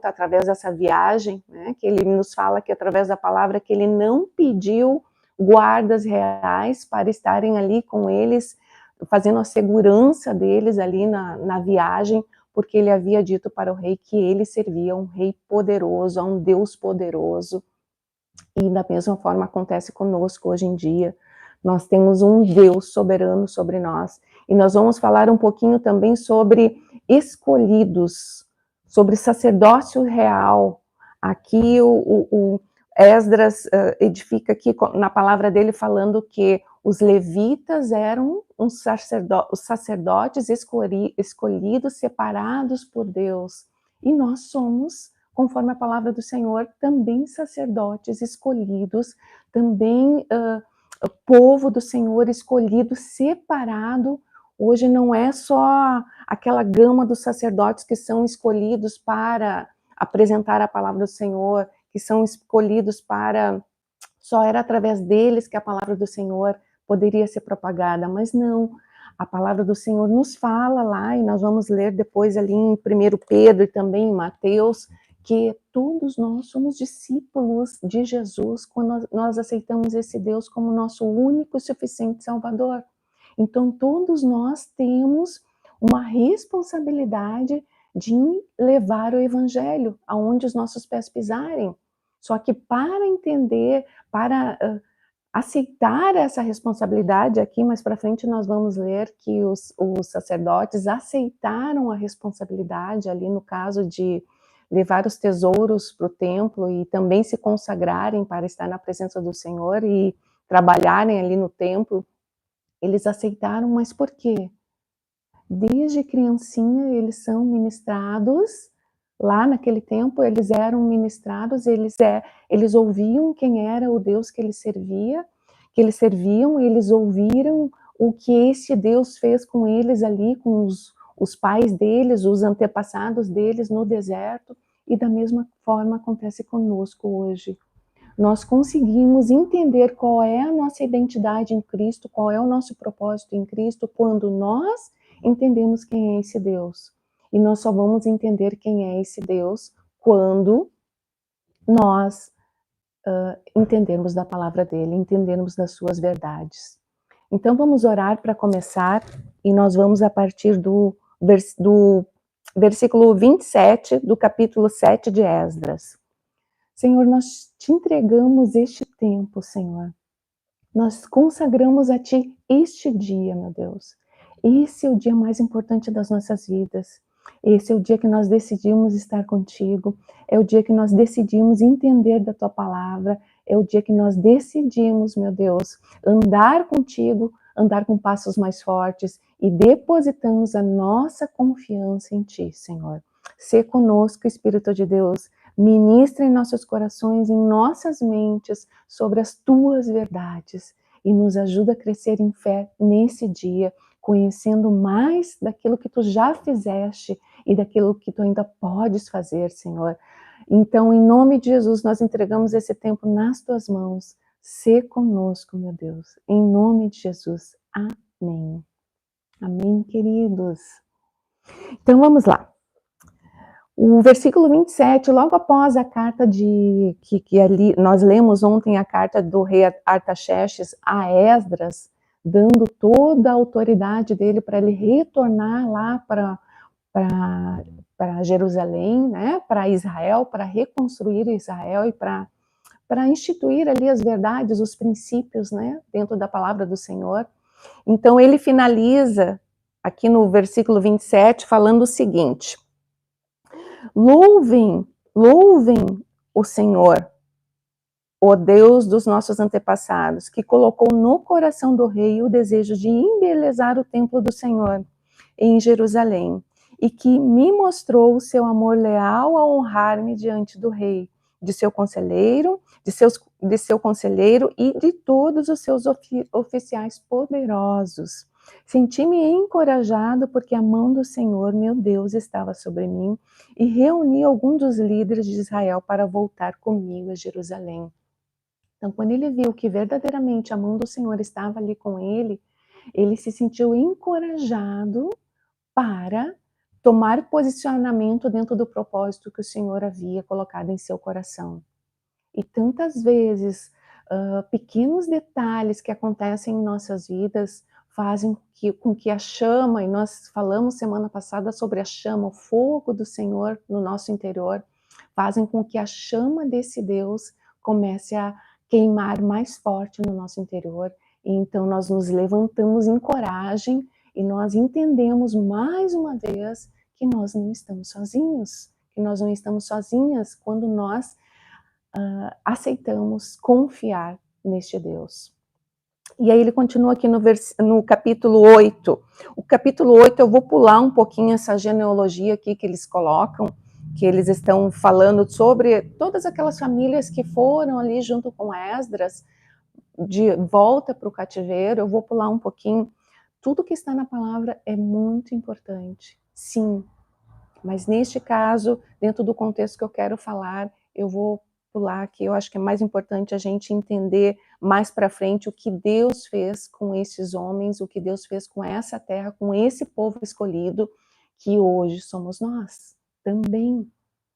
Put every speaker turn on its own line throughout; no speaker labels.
através dessa viagem, né, que ele nos fala que através da palavra que ele não pediu guardas reais para estarem ali com eles, fazendo a segurança deles ali na viagem, porque ele havia dito para o rei que ele servia a um rei poderoso, a um Deus poderoso. E da mesma forma acontece conosco hoje em dia. Nós temos um Deus soberano sobre nós. E nós vamos falar um pouquinho também sobre escolhidos, sobre sacerdócio real. Aqui o Esdras edifica aqui na palavra dele falando que os levitas eram os sacerdotes escolhidos, separados por Deus. E nós somos, conforme a palavra do Senhor, também sacerdotes escolhidos, também povo do Senhor escolhido, separado. Hoje não é só aquela gama dos sacerdotes que são escolhidos para apresentar a palavra do Senhor, que são escolhidos para... Só era através deles que a palavra do Senhor poderia ser propagada, mas não. A palavra do Senhor nos fala lá, e nós vamos ler depois ali em 1 Pedro e também em Mateus, que todos nós somos discípulos de Jesus quando nós aceitamos esse Deus como nosso único e suficiente Salvador. Então, todos nós temos uma responsabilidade de levar o Evangelho aonde os nossos pés pisarem. Só que para entender, para aceitar essa responsabilidade, aqui mais para frente nós vamos ler que os sacerdotes aceitaram a responsabilidade ali no caso de levar os tesouros para o templo e também se consagrarem para estar na presença do Senhor e trabalharem ali no templo. Eles aceitaram, mas por quê? Desde criancinha eles são ministrados, lá naquele tempo eles eram ministrados, eles ouviam quem era o Deus que eles serviam, eles ouviram o que esse Deus fez com eles ali, com os pais deles, os antepassados deles no deserto, e da mesma forma acontece conosco hoje. Nós conseguimos entender qual é a nossa identidade em Cristo, qual é o nosso propósito em Cristo, quando nós entendemos quem é esse Deus. E nós só vamos entender quem é esse Deus quando nós entendermos da palavra dele, entendermos das suas verdades. Então vamos orar para começar, e nós vamos a partir do versículo 27 do capítulo 7 de Esdras. Senhor, nós te entregamos este tempo, Senhor. Nós consagramos a Ti este dia, meu Deus. Esse é o dia mais importante das nossas vidas. Esse é o dia que nós decidimos estar contigo. É o dia que nós decidimos entender da Tua palavra. É o dia que nós decidimos, meu Deus, andar contigo, andar com passos mais fortes e depositamos a nossa confiança em Ti, Senhor. Sê conosco, Espírito de Deus. Ministra em nossos corações, em nossas mentes, sobre as Tuas verdades e nos ajuda a crescer em fé nesse dia, conhecendo mais daquilo que Tu já fizeste e daquilo que Tu ainda podes fazer, Senhor. Então, em nome de Jesus, nós entregamos esse tempo nas Tuas mãos. Sê conosco, meu Deus. Em nome de Jesus. Amém. Amém, queridos. Então, vamos lá. O versículo 27, logo após a carta que ali nós lemos ontem, a carta do rei Artaxerxes a Esdras, dando toda a autoridade dele para ele retornar lá para Jerusalém, né, para Israel, para reconstruir Israel e para instituir ali as verdades, os princípios, né, dentro da palavra do Senhor. Então ele finaliza aqui no versículo 27 falando o seguinte: Louvem o Senhor, o Deus dos nossos antepassados, que colocou no coração do rei o desejo de embelezar o templo do Senhor em Jerusalém, e que me mostrou o seu amor leal a honrar-me diante do rei, de seu conselheiro e de todos os seus oficiais poderosos. Senti-me encorajado porque a mão do Senhor, meu Deus, estava sobre mim, e reuni alguns dos líderes de Israel para voltar comigo a Jerusalém. Então, quando ele viu que verdadeiramente a mão do Senhor estava ali com ele, ele se sentiu encorajado para tomar posicionamento dentro do propósito que o Senhor havia colocado em seu coração. E tantas vezes, pequenos detalhes que acontecem em nossas vidas fazem com que a chama, e nós falamos semana passada sobre a chama, o fogo do Senhor no nosso interior, fazem com que a chama desse Deus comece a queimar mais forte no nosso interior. E então nós nos levantamos em coragem e nós entendemos mais uma vez que nós não estamos sozinhos, que nós não estamos sozinhas quando nós aceitamos confiar neste Deus. E aí ele continua aqui no capítulo 8. O capítulo 8 eu vou pular um pouquinho essa genealogia aqui que eles colocam, que eles estão falando sobre todas aquelas famílias que foram ali junto com Esdras, de volta para o cativeiro. Eu vou pular um pouquinho. Tudo que está na palavra é muito importante, sim. Mas neste caso, dentro do contexto que eu quero falar, eu vou pular aqui. Eu acho que é mais importante a gente entender mais para frente o que Deus fez com esses homens, o que Deus fez com essa terra, com esse povo escolhido, que hoje somos nós também.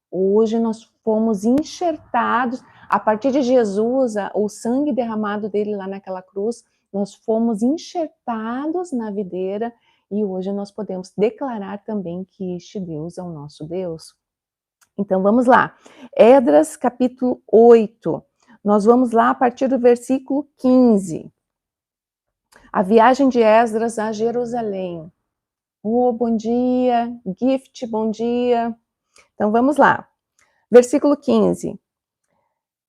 Hoje nós fomos enxertados, a partir de Jesus, o sangue derramado dele lá naquela cruz, nós fomos enxertados na videira e hoje nós podemos declarar também que este Deus é o nosso Deus. Então vamos lá, Esdras capítulo 8, nós vamos lá a partir do versículo 15. A viagem de Esdras a Jerusalém. Oh, bom dia, Gift, bom dia. Então vamos lá. Versículo 15.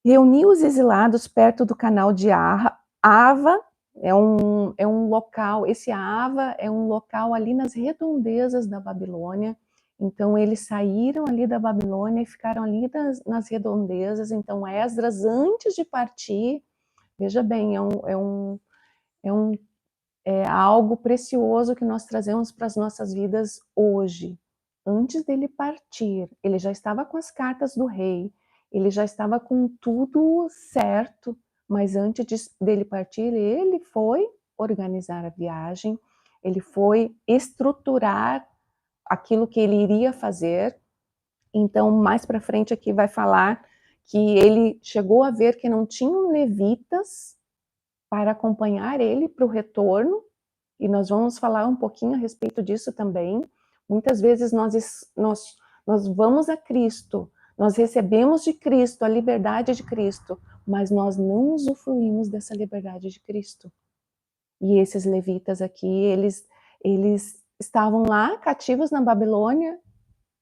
Reuniu os exilados perto do canal de Ava, é um local, esse Ava é um local ali nas redondezas da Babilônia. Então eles saíram ali da Babilônia e ficaram ali nas redondezas. Então Esdras, antes de partir, veja bem, é algo precioso que nós trazemos para as nossas vidas hoje. Antes dele partir, ele já estava com as cartas do rei, ele já estava com tudo certo, mas antes dele partir, ele foi organizar a viagem, ele foi estruturar aquilo que ele iria fazer. Então, mais para frente aqui vai falar que ele chegou a ver que não tinham levitas para acompanhar ele para o retorno, e nós vamos falar um pouquinho a respeito disso também. Muitas vezes nós vamos a Cristo, nós recebemos de Cristo a liberdade de Cristo, mas nós não usufruímos dessa liberdade de Cristo. E esses levitas aqui, eles estavam lá cativos na Babilônia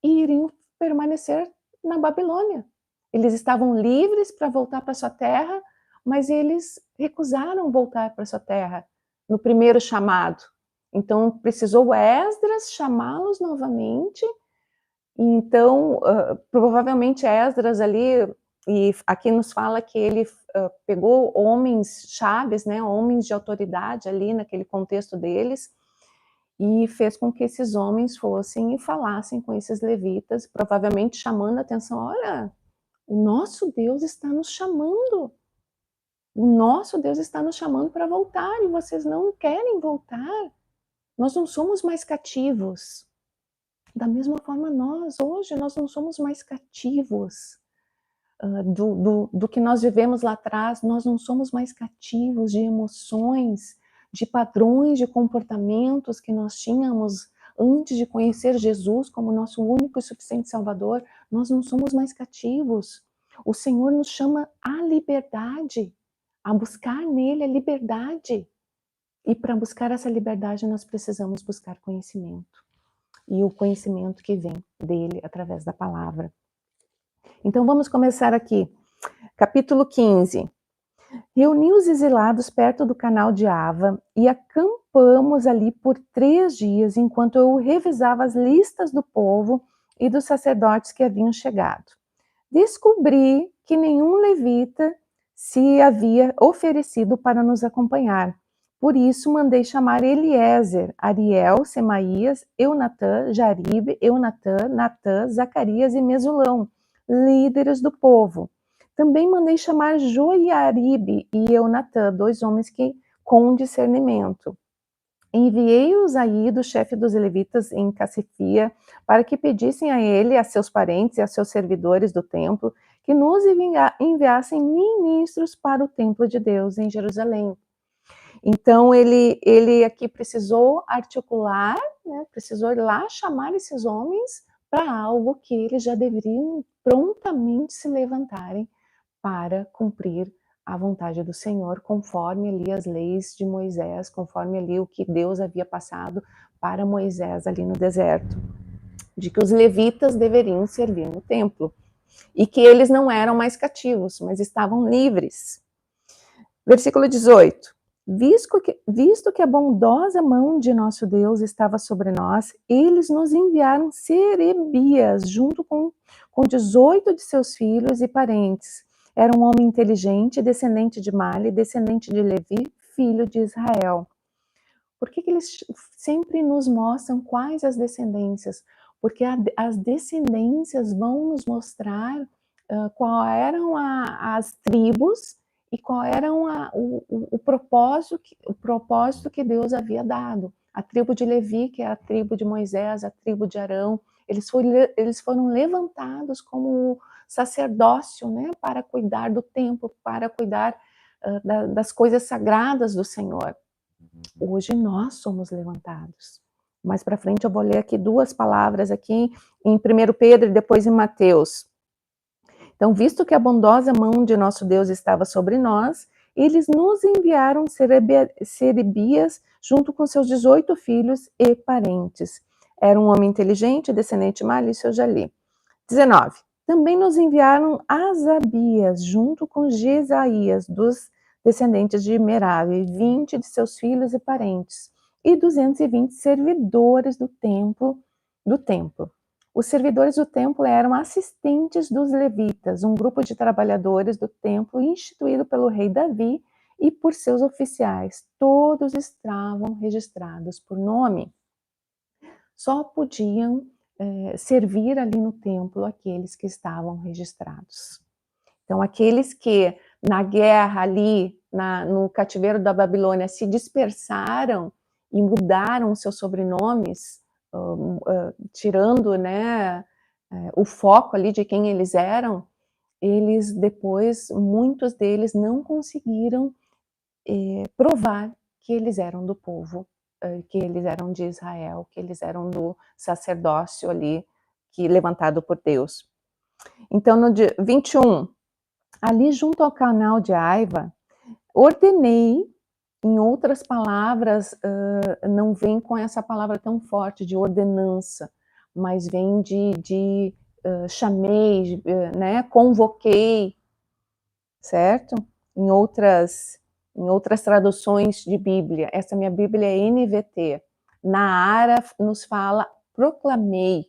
e iriam permanecer na Babilônia. Eles estavam livres para voltar para sua terra, mas eles recusaram voltar para sua terra no primeiro chamado. Então precisou Esdras chamá-los novamente. Então provavelmente Esdras ali, e aqui nos fala que ele pegou homens chaves, né, homens de autoridade ali naquele contexto deles, e fez com que esses homens fossem e falassem com esses levitas, provavelmente chamando a atenção: olha, o nosso Deus está nos chamando. O nosso Deus está nos chamando para voltar e vocês não querem voltar. Nós não somos mais cativos. Da mesma forma hoje, nós não somos mais cativos do que nós vivemos lá atrás. Nós não somos mais cativos de emoções, de padrões de comportamentos que nós tínhamos antes de conhecer Jesus como nosso único e suficiente Salvador. Nós não somos mais cativos. O Senhor nos chama à liberdade, a buscar nele a liberdade. E para buscar essa liberdade, nós precisamos buscar conhecimento. E o conhecimento que vem dele através da palavra. Então vamos começar aqui. Capítulo 15. Reuni os exilados perto do canal de Ava e acampamos ali por 3 dias, enquanto eu revisava as listas do povo e dos sacerdotes que haviam chegado. Descobri que nenhum levita se havia oferecido para nos acompanhar. Por isso mandei chamar Eliezer, Ariel, Semaías, Eunatã, Jaribe, Eunatã, Natã, Zacarias e Mesulão, líderes do povo. Também mandei chamar Joiaribe e Eunatã, 2 homens com discernimento. enviei-os aí do chefe dos levitas em Cassifia, para que pedissem a ele, a seus parentes e a seus servidores do templo, que nos enviassem ministros para o templo de Deus em Jerusalém. Então, ele aqui precisou articular, né, precisou ir lá chamar esses homens para algo que eles já deveriam prontamente se levantarem para cumprir a vontade do Senhor, conforme ali as leis de Moisés, conforme ali o que Deus havia passado para Moisés ali no deserto, de que os levitas deveriam servir no templo, e que eles não eram mais cativos, mas estavam livres. Versículo 18. Visto que a bondosa mão de nosso Deus estava sobre nós, eles nos enviaram Serebias, junto com 18 de seus filhos e parentes. Era um homem inteligente, descendente de Mali, descendente de Levi, filho de Israel. Por que eles sempre nos mostram quais as descendências? Porque as descendências vão nos mostrar qual eram as tribos e qual era o propósito que Deus havia dado. A tribo de Levi, que é a tribo de Moisés, a tribo de Arão, eles foram levantados como sacerdócio, né, para cuidar do templo, para cuidar das coisas sagradas do Senhor. Hoje nós somos levantados. Mais para frente eu vou ler aqui duas palavras aqui em 1 Pedro e depois em Mateus. Então, visto que a bondosa mão de nosso Deus estava sobre nós, eles nos enviaram Serebias junto com seus 18 filhos e parentes. Era um homem inteligente, descendente de Mali, isso eu já li. 19. Também nos enviaram Asabias junto com Jesaías, dos descendentes de Merari, 20 de seus filhos e parentes, e 220 servidores do templo. Os servidores do templo eram assistentes dos levitas, um grupo de trabalhadores do templo instituído pelo rei Davi e por seus oficiais. Todos estavam registrados por nome. Só podiam servir ali no templo aqueles que estavam registrados. Então, aqueles que na guerra ali, no cativeiro da Babilônia, se dispersaram e mudaram seus sobrenomes, tirando, né, o foco ali de quem eles eram, eles depois, muitos deles não conseguiram provar que eles eram do povo, que eles eram de Israel, que eles eram do sacerdócio ali, levantado por Deus. Então, no dia 21, ali junto ao canal de Aiva, ordenei, em outras palavras, não vem com essa palavra tão forte de ordenança, mas vem de chamei, né, convoquei, certo? Em outras traduções de Bíblia, essa minha Bíblia é NVT, na Ara nos fala proclamei.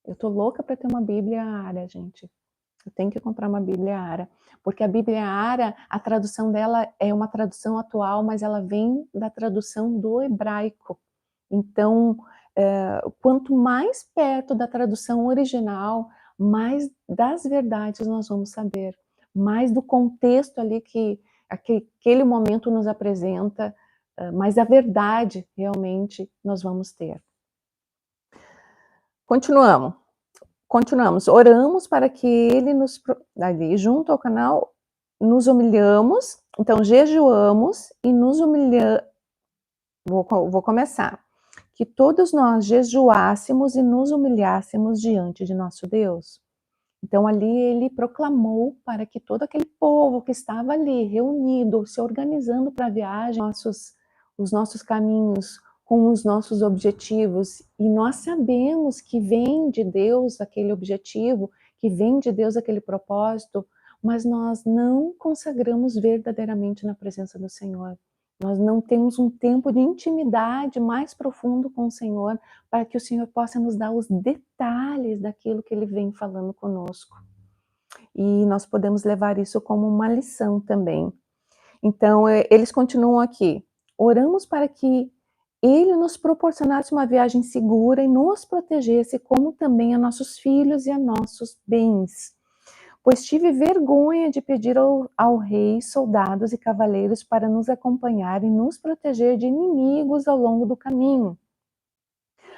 Eu tô louca para ter uma Bíblia Ara, gente. Eu tenho que comprar uma Bíblia Ara, porque a Bíblia Ara, a tradução dela é uma tradução atual, mas ela vem da tradução do hebraico. Então, quanto mais perto da tradução original, mais das verdades nós vamos saber, mais do contexto ali que aquele momento nos apresenta, mais da verdade realmente nós vamos ter. Continuamos, oramos para que ele ali junto ao canal, nos humilhamos, então jejuamos e nos humilhamos, vou começar, que todos nós jejuássemos e nos humilhássemos diante de nosso Deus. Então ali ele proclamou para que todo aquele povo que estava ali reunido, se organizando para a viagem, os nossos caminhos, com os nossos objetivos, e nós sabemos que vem de Deus aquele objetivo, que vem de Deus aquele propósito, mas nós não consagramos verdadeiramente na presença do Senhor. Nós não temos um tempo de intimidade mais profundo com o Senhor, para que o Senhor possa nos dar os detalhes daquilo que Ele vem falando conosco. E nós podemos levar isso como uma lição também. Então, eles continuam aqui. Oramos para que Ele nos proporcionasse uma viagem segura e nos protegesse, como também a nossos filhos e a nossos bens. pois tive vergonha de pedir ao rei soldados e cavaleiros para nos acompanhar e nos proteger de inimigos ao longo do caminho.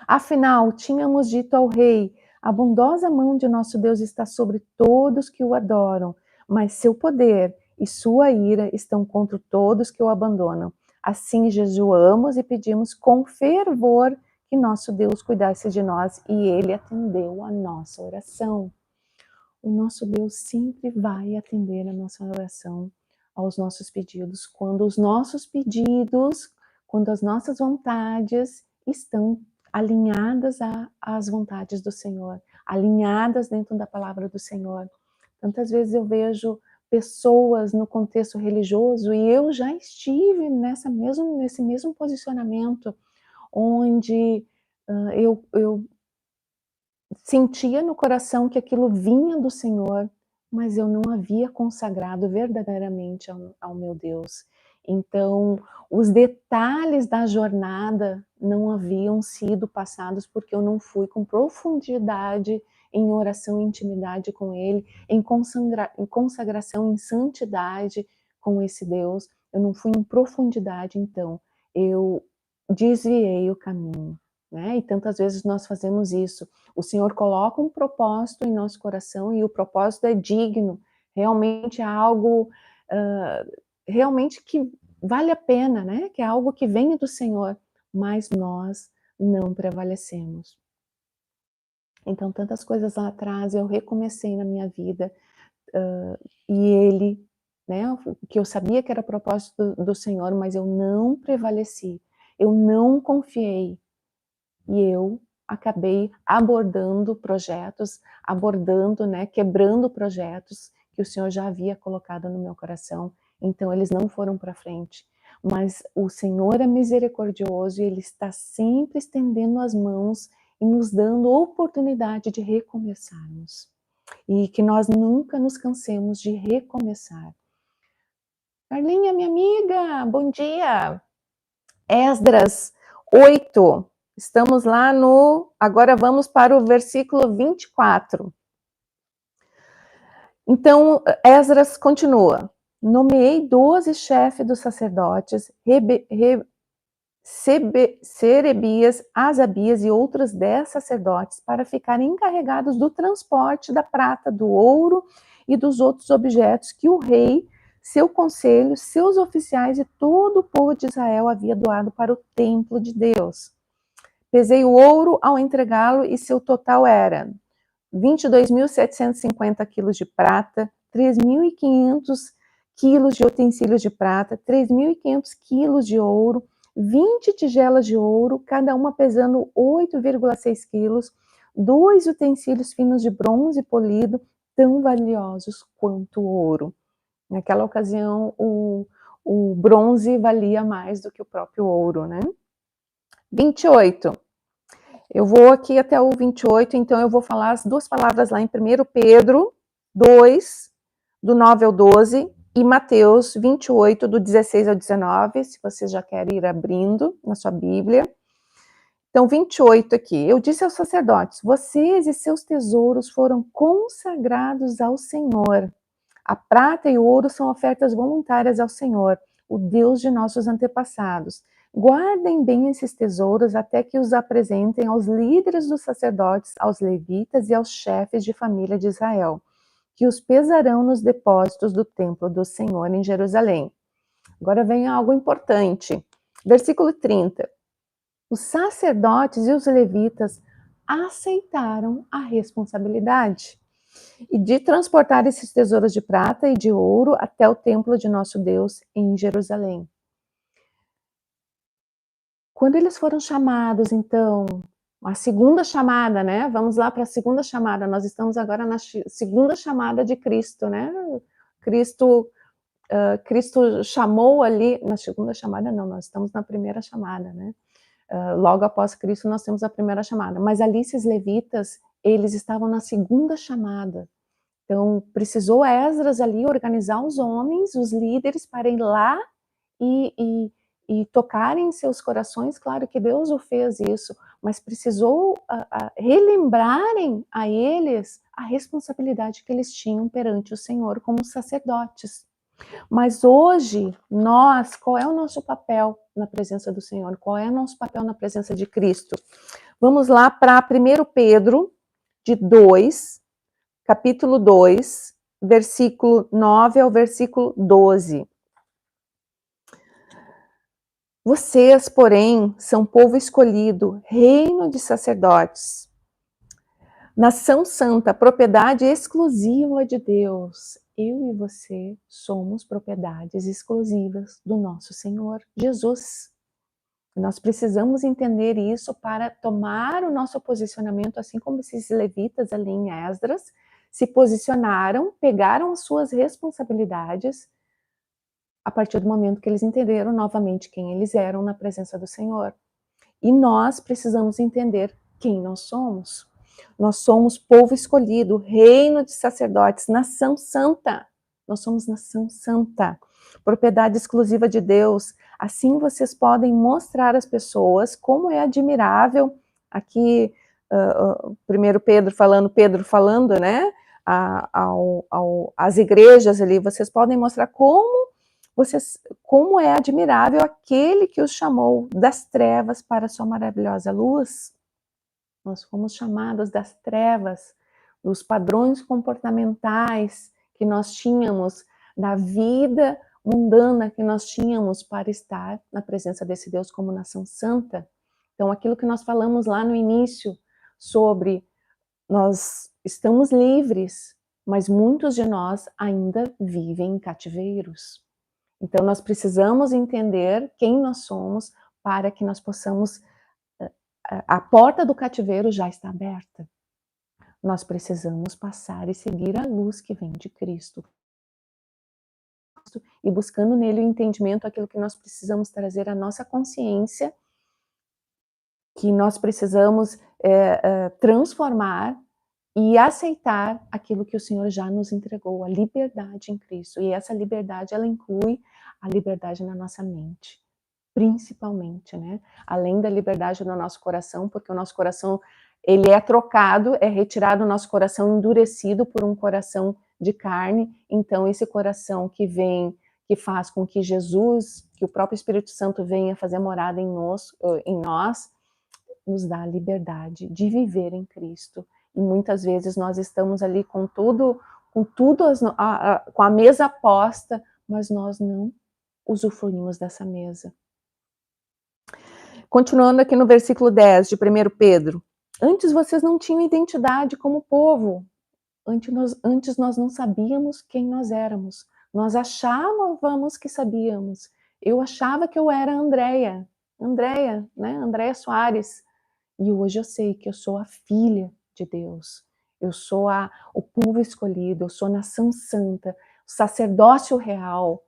Afinal, tínhamos dito ao rei: a bondosa mão de nosso Deus está sobre todos que o adoram, mas seu poder e sua ira estão contra todos que o abandonam. Assim jejuamos e pedimos com fervor que nosso Deus cuidasse de nós, e ele atendeu a nossa oração. O nosso Deus sempre vai atender a nossa oração, aos nossos pedidos, quando os nossos pedidos, quando as nossas vontades estão alinhadas às vontades do Senhor, alinhadas dentro da palavra do Senhor. Tantas vezes eu vejo pessoas no contexto religioso, e eu já estive nesse mesmo posicionamento, onde eu sentia no coração que aquilo vinha do Senhor, mas eu não havia consagrado verdadeiramente ao meu Deus. Então, os detalhes da jornada não haviam sido passados porque eu não fui com profundidade em oração e intimidade com Ele, em consagração, em santidade com esse Deus. Eu não fui em profundidade, então eu desviei o caminho. Né? E tantas vezes nós fazemos isso. O Senhor coloca um propósito em nosso coração e o propósito é digno, realmente é algo realmente que vale a pena, né? Que é algo que vem do Senhor, mas nós não prevalecemos. Então, tantas coisas lá atrás eu recomecei na minha vida, e ele, né? Que eu sabia que era propósito do Senhor, mas eu não prevaleci, eu não confiei. E eu acabei abordando projetos, né, quebrando projetos que o Senhor já havia colocado no meu coração. Então eles não foram para frente. Mas o Senhor é misericordioso e Ele está sempre estendendo as mãos e nos dando oportunidade de recomeçarmos. E que nós nunca nos cansemos de recomeçar. Carlinha, minha amiga, bom dia! Esdras 8. Estamos lá agora vamos para o versículo 24. Então, Esdras continua. Nomeei 12 chefes dos sacerdotes, Serebias, Asabias e outros 10 sacerdotes para ficarem encarregados do transporte da prata, do ouro e dos outros objetos que o rei, seu conselho, seus oficiais e todo o povo de Israel havia doado para o templo de Deus. Pesei o ouro ao entregá-lo e seu total era 22.750 quilos de prata, 3.500 quilos de utensílios de prata, 3.500 quilos de ouro, 20 tigelas de ouro, cada uma pesando 8,6 quilos, 2 utensílios finos de bronze polido, tão valiosos quanto o ouro. Naquela ocasião, o bronze valia mais do que o próprio ouro, né? 28. Eu vou aqui até o 28, então eu vou falar as duas palavras lá em 1 Pedro 2, do 9 ao 12, e Mateus 28, do 16 ao 19, se vocês já querem ir abrindo na sua Bíblia. Então, 28 aqui. Eu disse aos sacerdotes: vocês e seus tesouros foram consagrados ao Senhor. A prata e o ouro são ofertas voluntárias ao Senhor, o Deus de nossos antepassados. Guardem bem esses tesouros até que os apresentem aos líderes dos sacerdotes, aos levitas e aos chefes de família de Israel, que os pesarão nos depósitos do templo do Senhor em Jerusalém. Agora vem algo importante. Versículo 30. Os sacerdotes e os levitas aceitaram a responsabilidade e de transportar esses tesouros de prata e de ouro até o templo de nosso Deus em Jerusalém. Quando eles foram chamados, então, a segunda chamada, né? Vamos lá para a segunda chamada. Nós estamos agora na segunda chamada de Cristo, né? Cristo chamou ali, na segunda chamada não, nós estamos na primeira chamada, né? Logo após Cristo nós temos a primeira chamada. Mas ali esses levitas, eles estavam na segunda chamada. Então, precisou Esdras ali organizar os homens, os líderes, para ir lá e tocarem em seus corações. Claro que Deus o fez isso, mas precisou relembrarem a eles a responsabilidade que eles tinham perante o Senhor como sacerdotes. Mas hoje, nós, qual é o nosso papel na presença do Senhor? Qual é o nosso papel na presença de Cristo? Vamos lá para 1 Pedro, capítulo 2, versículo 9 ao versículo 12. Vocês, porém, são povo escolhido, reino de sacerdotes, nação santa, propriedade exclusiva de Deus. Eu e você somos propriedades exclusivas do nosso Senhor Jesus. Nós precisamos entender isso para tomar o nosso posicionamento, assim como esses levitas ali em Esdras se posicionaram, pegaram as suas responsabilidades a partir do momento que eles entenderam novamente quem eles eram na presença do Senhor. E nós precisamos entender quem nós somos. Nós somos povo escolhido, reino de sacerdotes, nação santa. Nós somos nação santa, propriedade exclusiva de Deus. Assim vocês podem mostrar às pessoas como é admirável, aqui 1 Pedro falando, né, às igrejas ali, vocês podem mostrar como é admirável aquele que os chamou das trevas para a sua maravilhosa luz. Nós fomos chamados das trevas, dos padrões comportamentais que nós tínhamos, da vida mundana que nós tínhamos para estar na presença desse Deus como nação santa. Então, aquilo que nós falamos lá no início sobre nós estamos livres, mas muitos de nós ainda vivem em cativeiros. Então, nós precisamos entender quem nós somos para que nós possamos... A porta do cativeiro já está aberta. Nós precisamos passar e seguir a luz que vem de Cristo. E buscando nele o entendimento, aquilo que nós precisamos trazer à nossa consciência, que nós precisamos transformar e aceitar aquilo que o Senhor já nos entregou, a liberdade em Cristo. E essa liberdade, ela inclui a liberdade na nossa mente, principalmente, né? Além da liberdade no nosso coração, porque o nosso coração, ele é trocado, é retirado o nosso coração endurecido por um coração de carne. Então, esse coração que faz com que Jesus, que o próprio Espírito Santo venha fazer morada em nós, nos dá a liberdade de viver em Cristo. E muitas vezes nós estamos ali com a mesa posta, mas nós não usufruímos dessa mesa. Continuando aqui no versículo 10 de 1 Pedro. Antes vocês não tinham identidade como povo. Antes nós não sabíamos quem nós éramos. Nós achávamos que sabíamos. Eu achava que eu era Andréia, né? Andréia Soares. E hoje eu sei que eu sou a filha de Deus. Eu sou o povo escolhido, eu sou a nação santa, o sacerdócio real.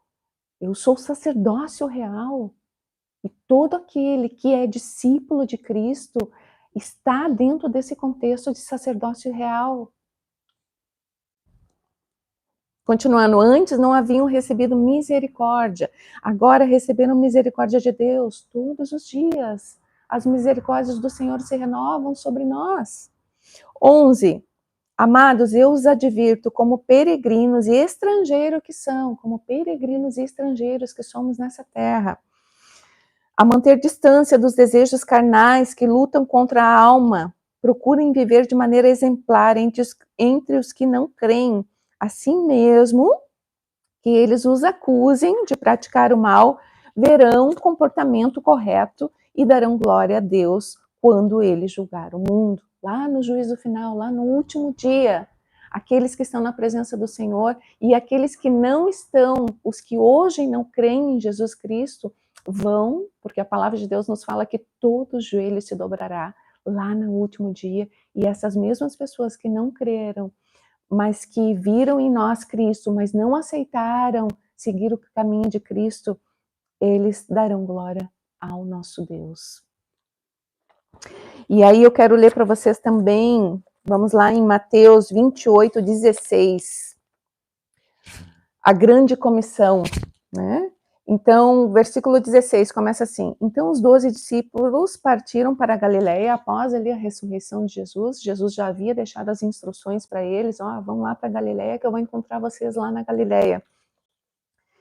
Eu sou o sacerdócio real. E todo aquele que é discípulo de Cristo está dentro desse contexto de sacerdócio real. Continuando, antes não haviam recebido misericórdia, agora receberam misericórdia de Deus todos os dias. As misericórdias do Senhor se renovam sobre nós. 11. Amados, eu os advirto como peregrinos e estrangeiros que são, como peregrinos e estrangeiros que somos nessa terra, a manter distância dos desejos carnais que lutam contra a alma. Procurem viver de maneira exemplar entre os que não creem, assim mesmo que eles os acusem de praticar o mal, verão o comportamento correto e darão glória a Deus quando ele julgar o mundo. Lá no juízo final, lá no último dia, aqueles que estão na presença do Senhor e aqueles que não estão, os que hoje não creem em Jesus Cristo, vão, porque a palavra de Deus nos fala que todo joelho se dobrará lá no último dia, e essas mesmas pessoas que não creram, mas que viram em nós Cristo, mas não aceitaram seguir o caminho de Cristo, eles darão glória ao nosso Deus. E aí eu quero ler para vocês também, vamos lá em Mateus 28:16, a grande comissão, né? Então, versículo 16 começa assim: então os 12 discípulos partiram para a Galiléia após ali a ressurreição de Jesus. Jesus já havia deixado as instruções para eles: vão lá para a Galiléia que eu vou encontrar vocês lá na Galiléia.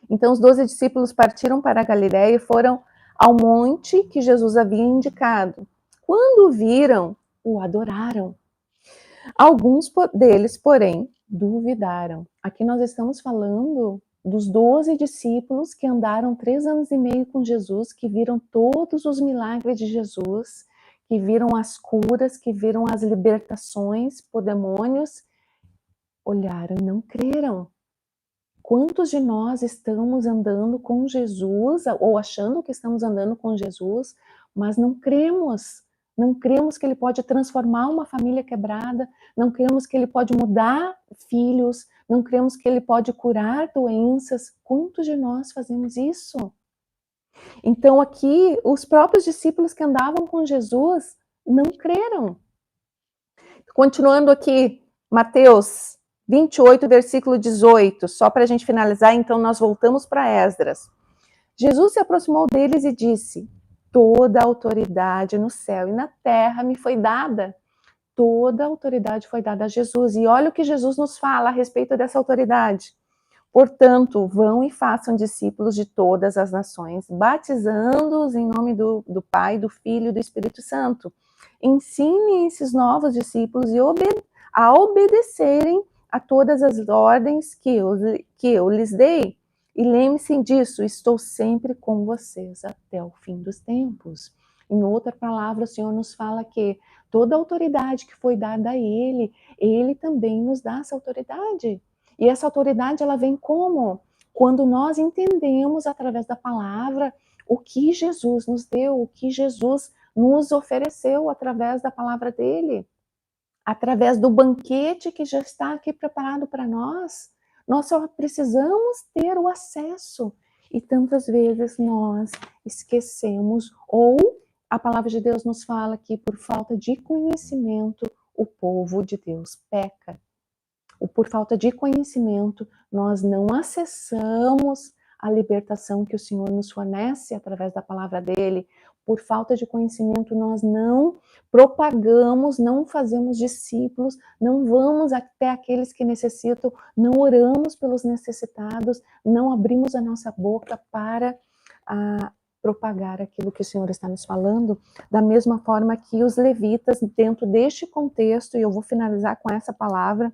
Então os 12 discípulos partiram para a Galiléia e foram ao monte que Jesus havia indicado. Quando viram, o adoraram. Alguns deles, porém, duvidaram. Aqui nós estamos falando dos 12 discípulos que andaram 3 anos e meio com Jesus, que viram todos os milagres de Jesus, que viram as curas, que viram as libertações por demônios, olharam e não creram. Quantos de nós estamos andando com Jesus, ou achando que estamos andando com Jesus, mas não cremos? Não cremos que Ele pode transformar uma família quebrada, não cremos que Ele pode mudar filhos, não cremos que Ele pode curar doenças. Quantos de nós fazemos isso? Então aqui, os próprios discípulos que andavam com Jesus não creram. Continuando aqui, Mateus 28, versículo 18, só para a gente finalizar, então nós voltamos para Esdras. Jesus se aproximou deles e disse: toda a autoridade no céu e na terra me foi dada. Toda a autoridade foi dada a Jesus. E olha o que Jesus nos fala a respeito dessa autoridade. Portanto, vão e façam discípulos de todas as nações, batizando-os em nome do Pai, do Filho e do Espírito Santo. Ensine esses novos discípulos a obedecerem a todas as ordens que eu lhes dei. E lembre-se disso, estou sempre com vocês até o fim dos tempos. Em outra palavra, o Senhor nos fala que toda a autoridade que foi dada a Ele também nos dá essa autoridade. E essa autoridade, ela vem como? Quando nós entendemos através da palavra o que Jesus nos deu, o que Jesus nos ofereceu através da palavra dele, através do banquete que já está aqui preparado para nós. Nós só precisamos ter o acesso. E tantas vezes nós esquecemos, ou a palavra de Deus nos fala que por falta de conhecimento, o povo de Deus peca. Por falta de conhecimento, nós não acessamos a libertação que o Senhor nos fornece através da palavra dele. Por falta de conhecimento, nós não propagamos, não fazemos discípulos, não vamos até aqueles que necessitam, não oramos pelos necessitados, não abrimos a nossa boca para propagar aquilo que o Senhor está nos falando. Da mesma forma que os levitas, dentro deste contexto, e eu vou finalizar com essa palavra,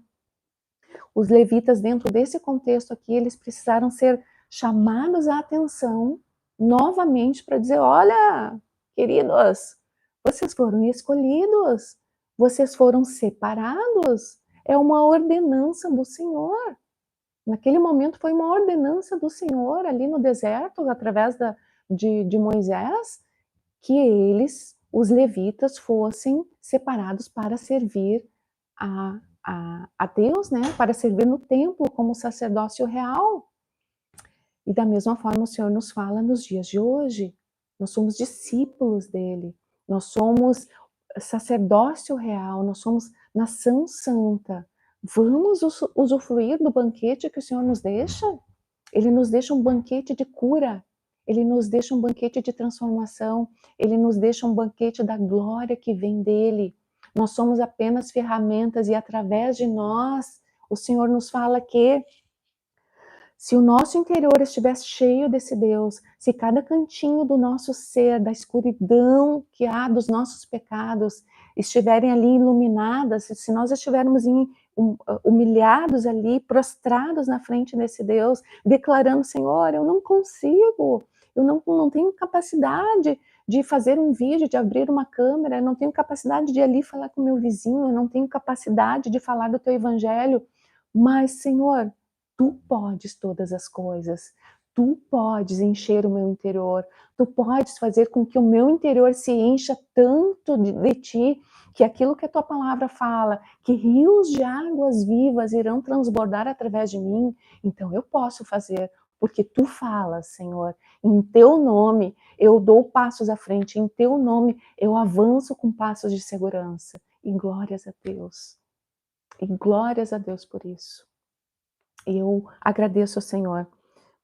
os levitas, dentro desse contexto aqui, eles precisaram ser chamados à atenção novamente para dizer: olha, queridos, vocês foram escolhidos, vocês foram separados, é uma ordenança do Senhor. Naquele momento foi uma ordenança do Senhor ali no deserto, através de Moisés, que eles, os levitas, fossem separados para servir a Deus, né, para servir no templo como sacerdócio real. E da mesma forma o Senhor nos fala nos dias de hoje. Nós somos discípulos dele, nós somos sacerdócio real, nós somos nação santa. Vamos usufruir do banquete que o Senhor nos deixa? Ele nos deixa um banquete de cura, ele nos deixa um banquete de transformação, ele nos deixa um banquete da glória que vem dele. Nós somos apenas ferramentas e através de nós, o Senhor nos fala que se o nosso interior estivesse cheio desse Deus, se cada cantinho do nosso ser, da escuridão que há dos nossos pecados, estiverem ali iluminadas, se nós estivermos humilhados ali, prostrados na frente desse Deus, declarando: Senhor, eu não consigo, eu não tenho capacidade de fazer um vídeo, de abrir uma câmera, eu não tenho capacidade de ali falar com meu vizinho, eu não tenho capacidade de falar do teu evangelho, mas, Senhor, tu podes todas as coisas, tu podes encher o meu interior, tu podes fazer com que o meu interior se encha tanto de ti, que aquilo que a tua palavra fala, que rios de águas vivas irão transbordar através de mim, então eu posso fazer, porque tu falas, Senhor, em teu nome eu dou passos à frente, em teu nome eu avanço com passos de segurança, e glórias a Deus por isso. Eu agradeço ao Senhor,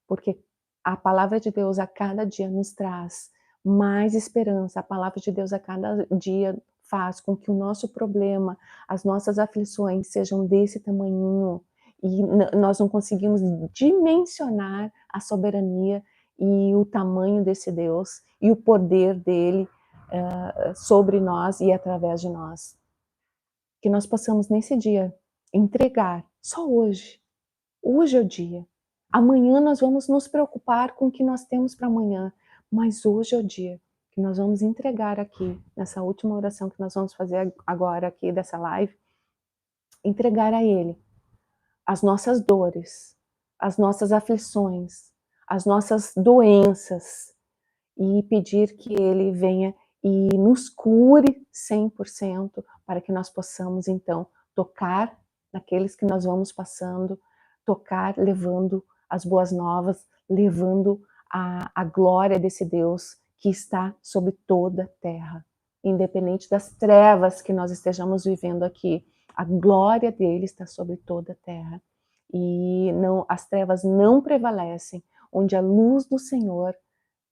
porque A palavra de Deus a cada dia nos traz mais esperança. A palavra de Deus a cada dia faz com que o nosso problema, as nossas aflições sejam desse tamanhinho e nós não conseguimos dimensionar a soberania e o tamanho desse Deus e o poder dele sobre nós e através de nós. Que nós possamos nesse dia entregar, só hoje. Hoje é o dia. Amanhã nós vamos nos preocupar com o que nós temos para amanhã, mas hoje é o dia que nós vamos entregar aqui, nessa última oração que nós vamos fazer agora aqui dessa live, entregar a Ele as nossas dores, as nossas aflições, as nossas doenças e pedir que Ele venha e nos cure 100% para que nós possamos então tocar naqueles que nós vamos passando, tocar levando as boas novas, levando a glória desse Deus que está sobre toda a terra, independente das trevas que nós estejamos vivendo aqui, a glória dele está sobre toda a terra e não, as trevas não prevalecem onde a luz do Senhor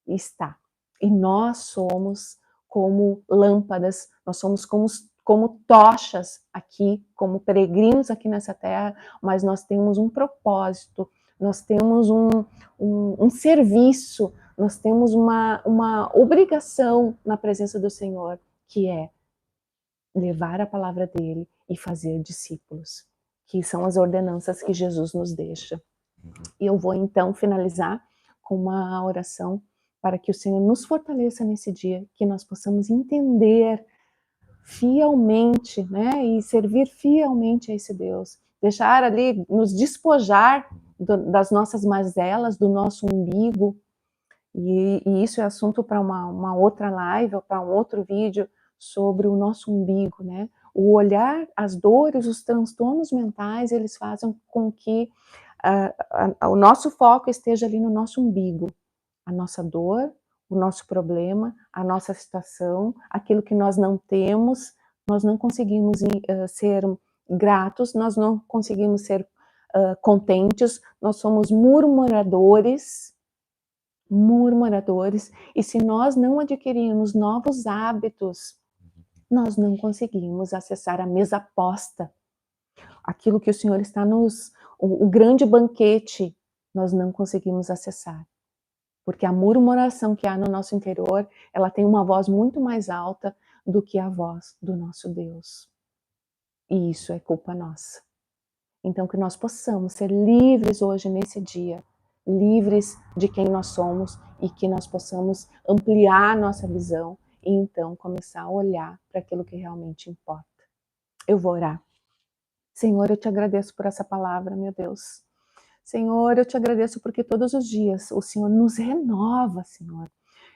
está. E nós somos como lâmpadas, nós somos como tochas aqui, como peregrinos aqui nessa terra, mas nós temos um propósito, nós temos um serviço, nós temos uma obrigação na presença do Senhor, que é levar a palavra dele e fazer discípulos, que são as ordenanças que Jesus nos deixa. E eu vou então finalizar com uma oração para que o Senhor nos fortaleça nesse dia, que nós possamos entender fielmente, né, e servir fielmente a esse Deus. Deixar ali, nos despojar das nossas mazelas, do nosso umbigo, e isso é assunto para uma outra live, ou para um outro vídeo, sobre o nosso umbigo, né? O olhar, as dores, os transtornos mentais, eles fazem com que o nosso foco esteja ali no nosso umbigo, a nossa dor, o nosso problema, a nossa situação, aquilo que nós não temos, nós não conseguimos ser gratos, nós não conseguimos ser contentes, nós somos murmuradores, e se nós não adquirirmos novos hábitos, nós não conseguimos acessar a mesa posta, aquilo que o Senhor está o grande banquete, nós não conseguimos acessar. Porque a murmuração que há no nosso interior, ela tem uma voz muito mais alta do que a voz do nosso Deus. E isso é culpa nossa. Então que nós possamos ser livres hoje nesse dia, livres de quem nós somos e que nós possamos ampliar nossa visão e então começar a olhar para aquilo que realmente importa. Eu vou orar. Senhor, eu te agradeço por essa palavra, meu Deus. Senhor, eu te agradeço porque todos os dias o Senhor nos renova, Senhor.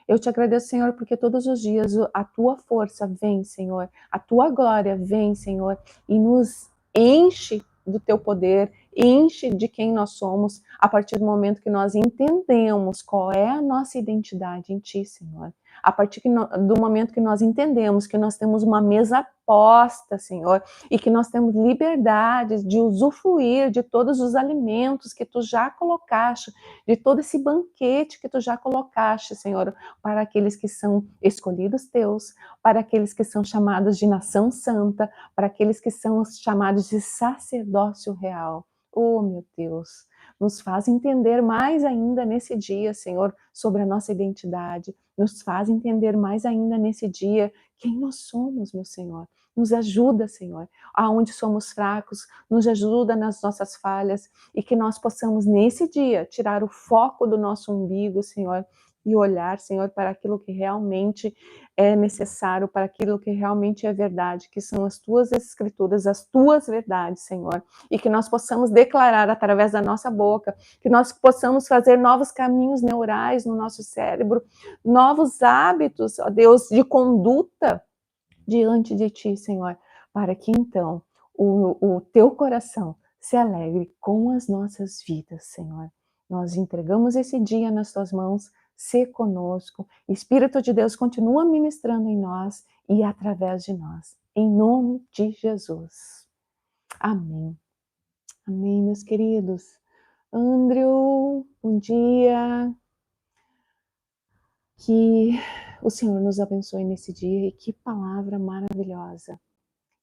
Eu te agradeço, Senhor, porque todos os dias a tua força vem, Senhor, a tua glória vem, Senhor, e nos enche do teu poder, enche de quem nós somos, a partir do momento que nós entendemos qual é a nossa identidade em ti, Senhor. A partir do momento que nós entendemos que nós temos uma mesa posta, Senhor, e que nós temos liberdade de usufruir de todos os alimentos que tu já colocaste, de todo esse banquete que tu já colocaste, Senhor, para aqueles que são escolhidos teus, para aqueles que são chamados de nação santa, para aqueles que são chamados de sacerdócio real. Oh, meu Deus, nos faz entender mais ainda nesse dia, Senhor, sobre a nossa identidade, nos faz entender mais ainda nesse dia quem nós somos, meu Senhor. Nos ajuda, Senhor, aonde somos fracos, nos ajuda nas nossas falhas e que nós possamos nesse dia tirar o foco do nosso umbigo, Senhor, e olhar, Senhor, para aquilo que realmente é necessário, para aquilo que realmente é verdade, que são as tuas escrituras, as tuas verdades, Senhor, e que nós possamos declarar através da nossa boca, que nós possamos fazer novos caminhos neurais no nosso cérebro, novos hábitos, ó Deus, de conduta diante de ti, Senhor, para que então o teu coração se alegre com as nossas vidas, Senhor. Nós entregamos esse dia nas tuas mãos, se conosco. Espírito de Deus continua ministrando em nós e através de nós. Em nome de Jesus. Amém. Amém, meus queridos. Andrew, bom dia. Que o Senhor nos abençoe nesse dia, e que palavra maravilhosa.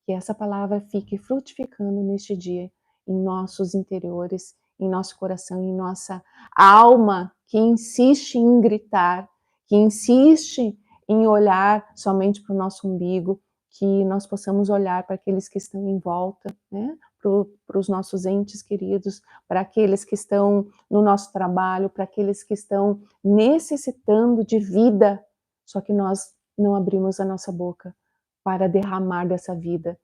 Que essa palavra fique frutificando neste dia, em nossos interiores, em nosso coração, em nossa alma, que insiste em gritar, que insiste em olhar somente para o nosso umbigo, que nós possamos olhar para aqueles que estão em volta, né? Para os nossos entes queridos, para aqueles que estão no nosso trabalho, para aqueles que estão necessitando de vida, só que nós não abrimos a nossa boca para derramar dessa vida.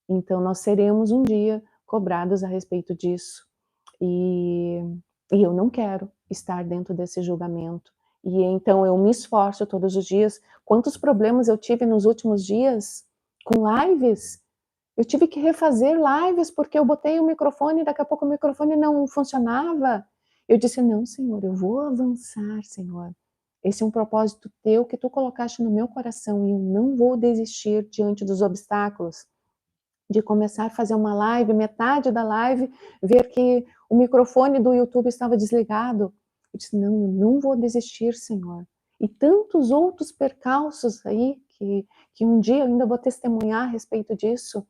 Então nós seremos um dia cobrados a respeito disso. E eu não quero estar dentro desse julgamento. E então eu me esforço todos os dias. Quantos problemas eu tive nos últimos dias com lives? Eu tive que refazer lives porque eu botei o microfone e daqui a pouco o microfone não funcionava. Eu disse: não, Senhor, eu vou avançar, Senhor. Esse é um propósito teu que tu colocaste no meu coração e eu não vou desistir diante dos obstáculos. De começar a fazer uma live, metade da live, ver que o microfone do YouTube estava desligado. Eu disse: não, eu não vou desistir, Senhor. E tantos outros percalços aí, que um dia eu ainda vou testemunhar a respeito disso,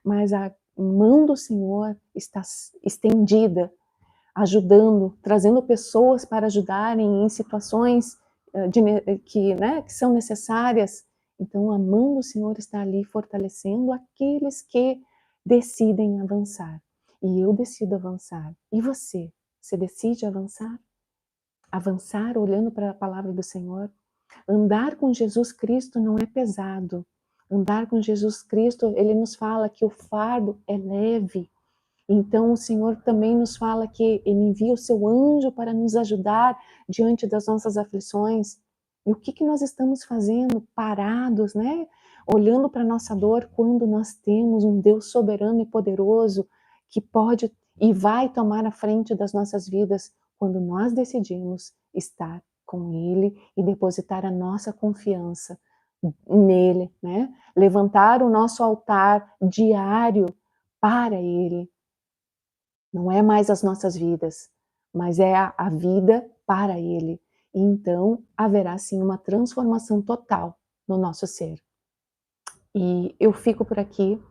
mas a mão do Senhor está estendida, ajudando, trazendo pessoas para ajudarem em situações que são necessárias. Então a mão do Senhor está ali fortalecendo aqueles que decidem avançar. E eu decido avançar. E você? Você decide avançar? Avançar olhando para a palavra do Senhor? Andar com Jesus Cristo não é pesado. Andar com Jesus Cristo, ele nos fala que o fardo é leve. Então o Senhor também nos fala que Ele envia o seu anjo para nos ajudar diante das nossas aflições. E o que nós estamos fazendo parados, né? Olhando para a nossa dor, quando nós temos um Deus soberano e poderoso que pode e vai tomar a frente das nossas vidas quando nós decidimos estar com Ele e depositar a nossa confiança nele, né? Levantar o nosso altar diário para Ele. Não é mais as nossas vidas, mas é a vida para Ele. E então haverá sim uma transformação total no nosso ser. E eu fico por aqui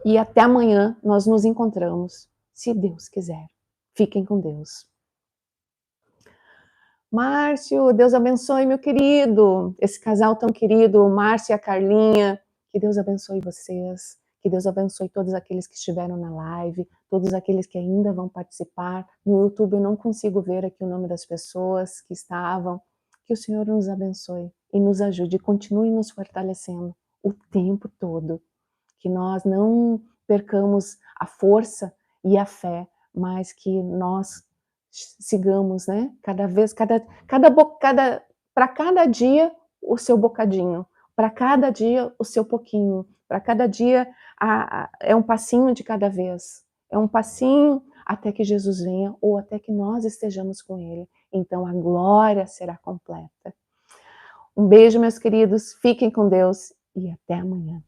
e até amanhã nós nos encontramos, se Deus quiser. Fiquem com Deus. Márcio, Deus abençoe, meu querido. Esse casal tão querido, o Márcio e a Carlinha. Que Deus abençoe vocês. Que Deus abençoe todos aqueles que estiveram na live, todos aqueles que ainda vão participar. No YouTube eu não consigo ver aqui o nome das pessoas que estavam. Que o Senhor nos abençoe e nos ajude, continue nos fortalecendo o tempo todo. Que nós não percamos a força e a fé, mas que nós sigamos, né? Para cada dia o seu bocadinho, para cada dia o seu pouquinho, para cada dia é um passinho de cada vez, é um passinho até que Jesus venha ou até que nós estejamos com Ele. Então a glória será completa. Um beijo, meus queridos, fiquem com Deus e até amanhã.